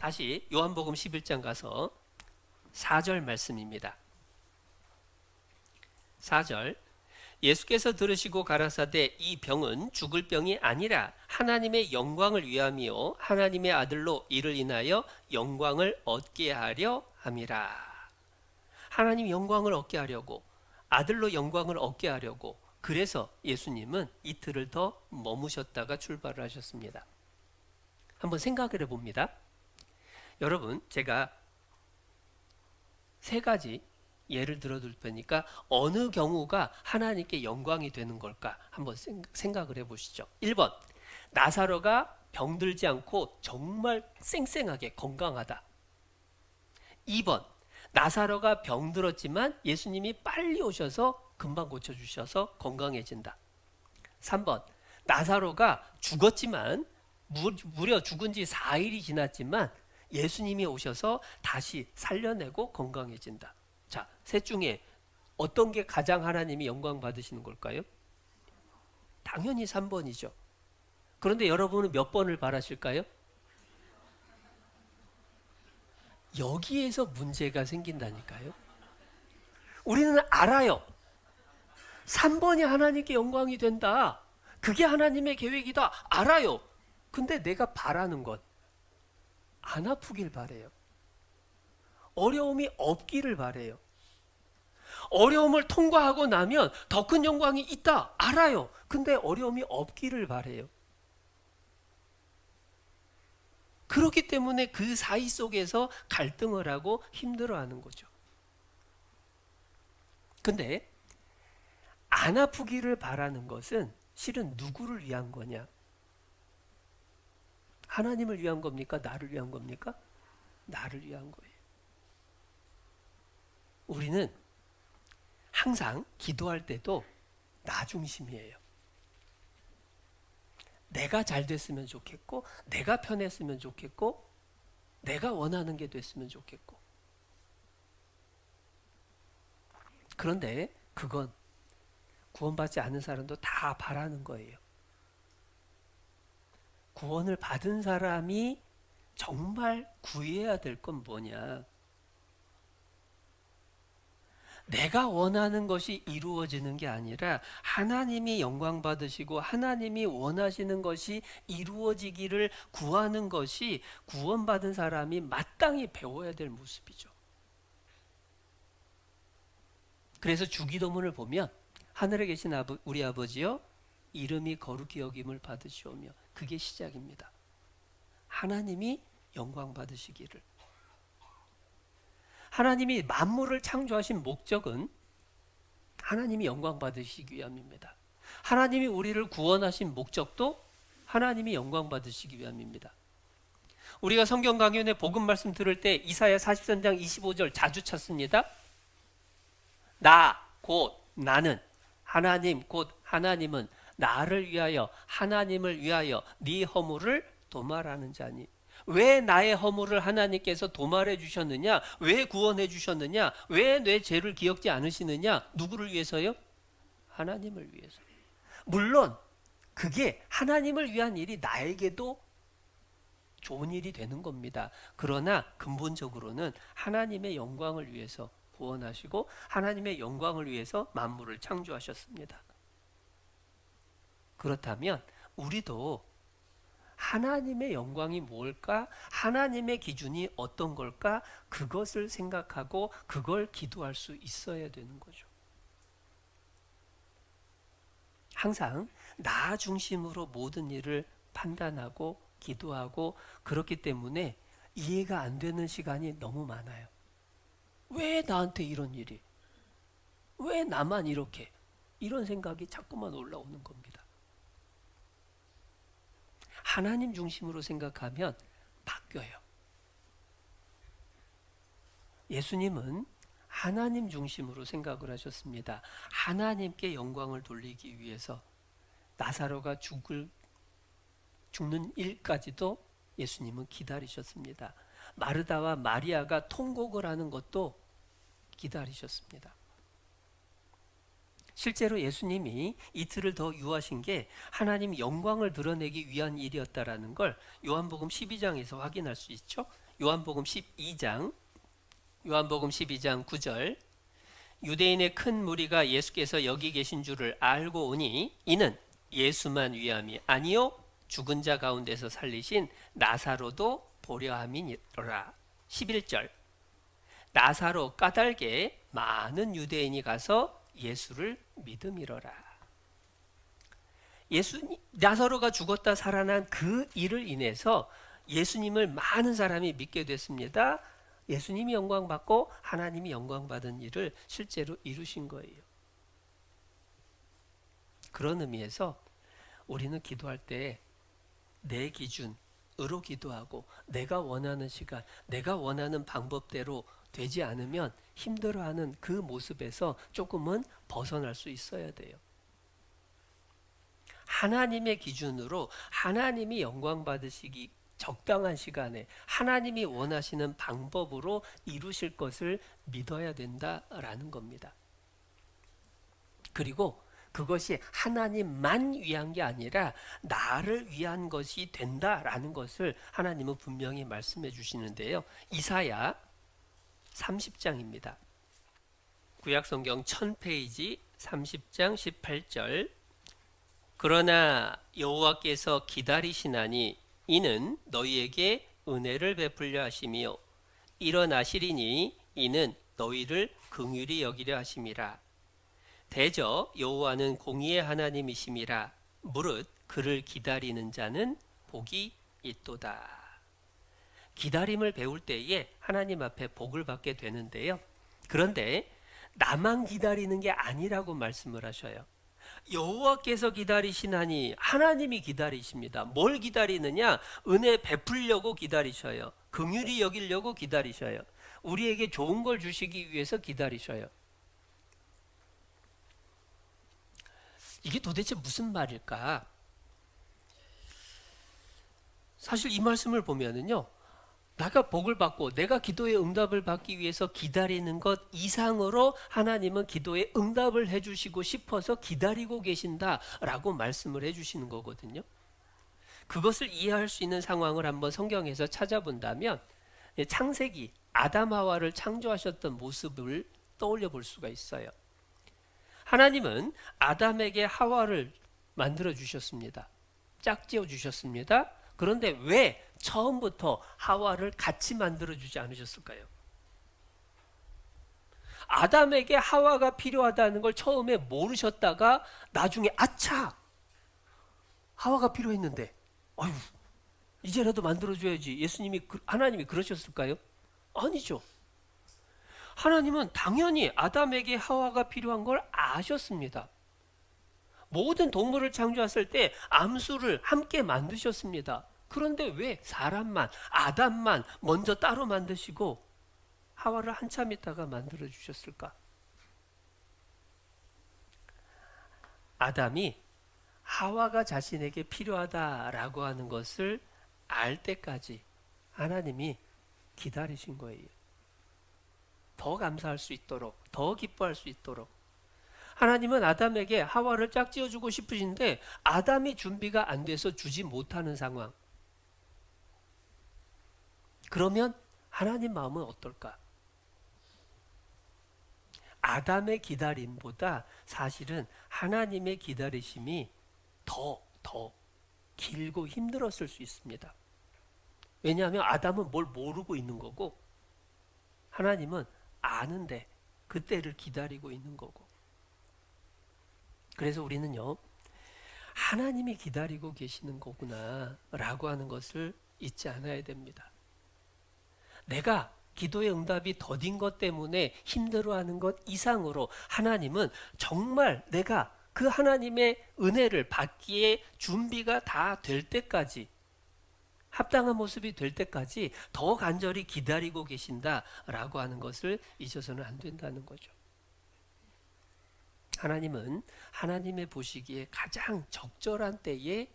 다시 요한복음 11장 가서 4절 말씀입니다. 4절 예수께서 들으시고 가라사대 이 병은 죽을 병이 아니라 하나님의 영광을 위함이요 하나님의 아들로 이를 인하여 영광을 얻게 하려 함이라. 하나님 영광을 얻게 하려고, 아들로 영광을 얻게 하려고, 그래서 예수님은 이틀을 더 머무셨다가 출발을 하셨습니다. 한번 생각을 해봅니다. 여러분, 제가 세 가지 예를 들어둘 테니까 어느 경우가 하나님께 영광이 되는 걸까 한번 생각을 해보시죠. 1번, 나사로가 병들지 않고 정말 쌩쌩하게 건강하다. 2번, 나사로가 병들었지만 예수님이 빨리 오셔서 금방 고쳐주셔서 건강해진다. 3번, 나사로가 죽었지만 무려 죽은 지 4일이 지났지만 예수님이 오셔서 다시 살려내고 건강해진다. 자, 셋 중에 어떤 게 가장 하나님이 영광 받으시는 걸까요? 당연히 3번이죠. 그런데 여러분은 몇 번을 바라실까요? 여기에서 문제가 생긴다니까요. 우리는 알아요. 3번이 하나님께 영광이 된다. 그게 하나님의 계획이다. 알아요. 근데 내가 바라는 것, 안 아프길 바래요. 어려움이 없기를 바래요. 어려움을 통과하고 나면 더 큰 영광이 있다. 알아요. 근데 어려움이 없기를 바래요. 그렇기 때문에 그 사이 속에서 갈등을 하고 힘들어하는 거죠. 근데 안 아프기를 바라는 것은 실은 누구를 위한 거냐? 하나님을 위한 겁니까? 나를 위한 겁니까? 나를 위한 거예요. 우리는 항상 기도할 때도 나 중심이에요. 내가 잘 됐으면 좋겠고, 내가 편했으면 좋겠고, 내가 원하는 게 됐으면 좋겠고. 그런데 그건 구원받지 않은 사람도 다 바라는 거예요. 구원을 받은 사람이 정말 구해야 될 건 뭐냐? 내가 원하는 것이 이루어지는 게 아니라 하나님이 영광 받으시고 하나님이 원하시는 것이 이루어지기를 구하는 것이 구원받은 사람이 마땅히 배워야 될 모습이죠. 그래서 주기도문을 보면 하늘에 계신 우리 아버지여 이름이 거룩히 여김을 받으시오며, 그게 시작입니다. 하나님이 영광 받으시기를. 하나님이 만물을 창조하신 목적은 하나님이 영광 받으시기 위함입니다. 하나님이 우리를 구원하신 목적도 하나님이 영광 받으시기 위함입니다. 우리가 성경 강연에 복음 말씀 들을 때 이사야 43장 25절 자주 찾습니다. 나 곧 나는, 하나님 곧 하나님은 나를 위하여, 하나님을 위하여 네 허물을 도말하는 자니. 왜 나의 허물을 하나님께서 도말해 주셨느냐? 왜 구원해 주셨느냐? 왜 내 죄를 기억지 않으시느냐? 누구를 위해서요? 하나님을 위해서. 물론 그게 하나님을 위한 일이 나에게도 좋은 일이 되는 겁니다. 그러나 근본적으로는 하나님의 영광을 위해서 구원하시고 하나님의 영광을 위해서 만물을 창조하셨습니다. 그렇다면 우리도 하나님의 영광이 뭘까? 하나님의 기준이 어떤 걸까? 그것을 생각하고 그걸 기도할 수 있어야 되는 거죠. 항상 나 중심으로 모든 일을 판단하고 기도하고 그렇기 때문에 이해가 안 되는 시간이 너무 많아요. 왜 나한테 이런 일이? 왜 나만 이렇게? 이런 생각이 자꾸만 올라오는 겁니다. 하나님 중심으로 생각하면 바뀌어요. 예수님은 하나님 중심으로 생각을 하셨습니다. 하나님께 영광을 돌리기 위해서 나사로가 죽는 일까지도 예수님은 기다리셨습니다. 마르다와 마리아가 통곡을 하는 것도 기다리셨습니다. 실제로 예수님이 이틀을 더 유하신 게 하나님 영광을 드러내기 위한 일이었다라는 걸 요한복음 12장에서 확인할 수 있죠. 요한복음 12장 9절, 유대인의 큰 무리가 예수께서 여기 계신 줄을 알고 오니 이는 예수만 위함이 아니요 죽은 자 가운데서 살리신 나사로도 보려 함이니라. 11절, 나사로 까닭에 많은 유대인이 가서 예수를 믿음이러라. 나사로가 죽었다 살아난 그 일을 인해서 예수님을 많은 사람이 믿게 됐습니다. 예수님이 영광 받고 하나님이 영광 받은 일을 실제로 이루신 거예요. 그런 의미에서 우리는 기도할 때 내 기준으로 기도하고 내가 원하는 시간, 내가 원하는 방법대로 되지 않으면 힘들어하는 그 모습에서 조금은 벗어날 수 있어야 돼요. 하나님의 기준으로 하나님이 영광 받으시기 적당한 시간에 하나님이 원하시는 방법으로 이루실 것을 믿어야 된다라는 겁니다. 그리고 그것이 하나님만 위한 게 아니라 나를 위한 것이 된다라는 것을 하나님은 분명히 말씀해 주시는데요. 이사야 30장입니다. 구약성경 1000페이지 30장 18절, 그러나 여호와께서 기다리시나니 이는 너희에게 은혜를 베풀려 하시며 일어나시리니 이는 너희를 긍휼히 여기려 하심이라. 대저 여호와는 공의의 하나님이심이라. 무릇 그를 기다리는 자는 복이 있도다. 기다림을 배울 때에 하나님 앞에 복을 받게 되는데요. 그런데 나만 기다리는 게 아니라고 말씀을 하셔요. 여호와께서 기다리시나니 하나님이 기다리십니다. 뭘 기다리느냐? 은혜 베풀려고 기다리셔요. 긍휼히 여기려고 기다리셔요. 우리에게 좋은 걸 주시기 위해서 기다리셔요. 이게 도대체 무슨 말일까? 사실 이 말씀을 보면은요, 내가 복을 받고 내가 기도의 응답을 받기 위해서 기다리는 것 이상으로 하나님은 기도의 응답을 해주시고 싶어서 기다리고 계신다라고 말씀을 해주시는 거거든요. 그것을 이해할 수 있는 상황을 한번 성경에서 찾아본다면 창세기 아담 하와를 창조하셨던 모습을 떠올려 볼 수가 있어요. 하나님은 아담에게 하와를 만들어 주셨습니다. 짝지어 주셨습니다. 그런데 왜 처음부터 하와를 같이 만들어 주지 않으셨을까요? 아담에게 하와가 필요하다는 걸 처음에 모르셨다가 나중에 아차! 하와가 필요했는데 아유, 이제라도 만들어줘야지. 하나님이 그러셨을까요? 아니죠. 하나님은 당연히 아담에게 하와가 필요한 걸 아셨습니다. 모든 동물을 창조했을 때 암수를 함께 만드셨습니다. 그런데 왜 사람만, 아담만 먼저 따로 만드시고 하와를 한참 있다가 만들어 주셨을까? 아담이 하와가 자신에게 필요하다라고 하는 것을 알 때까지 하나님이 기다리신 거예요. 더 감사할 수 있도록, 더 기뻐할 수 있도록. 하나님은 아담에게 하와를 짝지어주고 싶으신데 아담이 준비가 안 돼서 주지 못하는 상황. 그러면 하나님 마음은 어떨까? 아담의 기다림보다 사실은 하나님의 기다리심이 더 길고 힘들었을 수 있습니다. 왜냐하면 아담은 뭘 모르고 있는 거고 하나님은 아는데 그때를 기다리고 있는 거고. 그래서 우리는요, 하나님이 기다리고 계시는 거구나 라고 하는 것을 잊지 않아야 됩니다. 내가 기도의 응답이 더딘 것 때문에 힘들어하는 것 이상으로 하나님은 정말 내가 그 하나님의 은혜를 받기에 준비가 다 될 때까지, 합당한 모습이 될 때까지 더 간절히 기다리고 계신다라고 하는 것을 잊어서는 안 된다는 거죠. 하나님은 하나님의 보시기에 가장 적절한 때에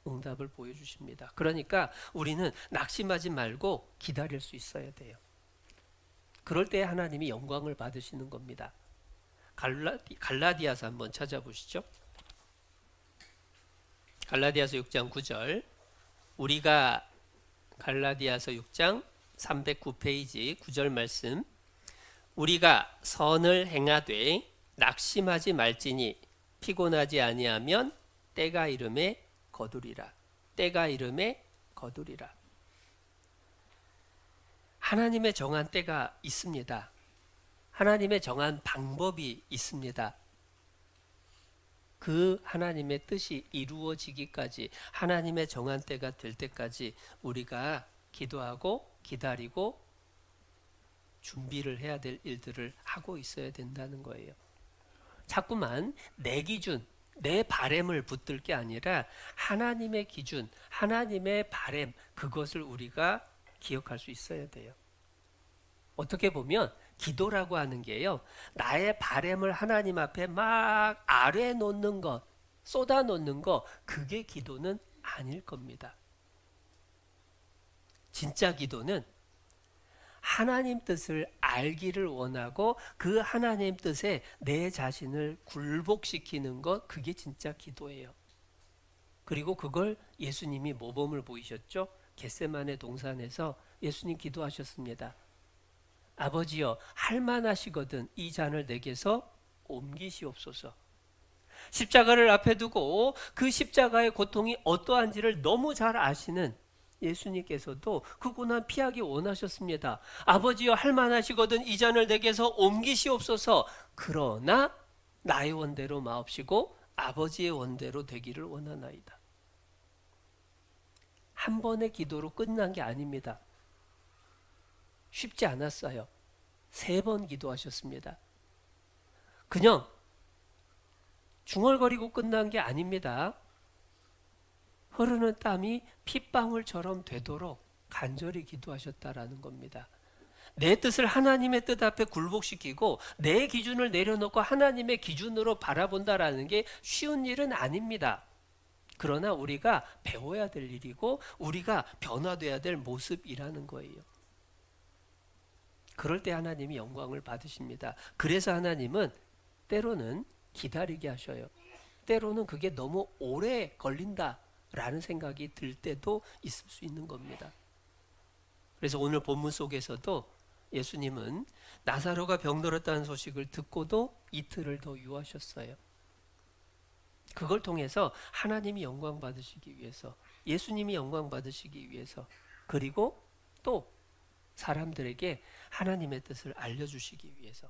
응답을 보여주십니다. 그러니까 우리는 낙심하지 말고 기다릴 수 있어야 돼요. 그럴 때 하나님이 영광을 받으시는 겁니다. 갈라디아서 한번 찾아보시죠. 갈라디아서 6장 9절. 우리가 갈라디아서 6장 309페이지 9절 말씀. 우리가 선을 행하되 낙심하지 말지니 피곤하지 아니하면 때가 이름에 거두리라. 때가 이름에 거두리라. 하나님의 정한 때가 있습니다. 하나님의 정한 방법이 있습니다. 그 하나님의 뜻이 이루어지기까지, 하나님의 정한 때가 될 때까지 우리가 기도하고 기다리고 준비를 해야 될 일들을 하고 있어야 된다는 거예요. 자꾸만 내 기준, 내 바램을 붙들 게 아니라 하나님의 기준, 하나님의 바램, 그것을 우리가 기억할 수 있어야 돼요. 어떻게 보면 기도라고 하는 게요, 나의 바램을 하나님 앞에 막 아뢰 놓는 것, 쏟아 놓는 것, 그게 기도는 아닐 겁니다. 진짜 기도는 하나님 뜻을 알기를 원하고 그 하나님 뜻에 내 자신을 굴복시키는 것, 그게 진짜 기도예요. 그리고 그걸 예수님이 모범을 보이셨죠? 겟세마네 동산에서 예수님 기도하셨습니다. 아버지여, 할만하시거든 이 잔을 내게서 옮기시옵소서. 십자가를 앞에 두고 그 십자가의 고통이 어떠한지를 너무 잘 아시는 예수님께서도 그 고난 피하기 원하셨습니다. 아버지여, 할만하시거든 이 잔을 내게서 옮기시옵소서. 그러나 나의 원대로 마옵시고 아버지의 원대로 되기를 원하나이다. 한 번의 기도로 끝난 게 아닙니다. 쉽지 않았어요. 3번 기도하셨습니다. 그냥 중얼거리고 끝난 게 아닙니다. 흐르는 땀이 핏방울처럼 되도록 간절히 기도하셨다라는 겁니다. 내 뜻을 하나님의 뜻 앞에 굴복시키고 내 기준을 내려놓고 하나님의 기준으로 바라본다라는 게 쉬운 일은 아닙니다. 그러나 우리가 배워야 될 일이고 우리가 변화돼야 될 모습이라는 거예요. 그럴 때 하나님이 영광을 받으십니다. 그래서 하나님은 때로는 기다리게 하셔요. 때로는 그게 너무 오래 걸린다라는 생각이 들 때도 있을 수 있는 겁니다. 그래서 오늘 본문 속에서도 예수님은 나사로가 병들었다는 소식을 듣고도 이틀을 더 유하셨어요. 그걸 통해서 하나님이 영광 받으시기 위해서, 예수님이 영광 받으시기 위해서, 그리고 또 사람들에게 하나님의 뜻을 알려주시기 위해서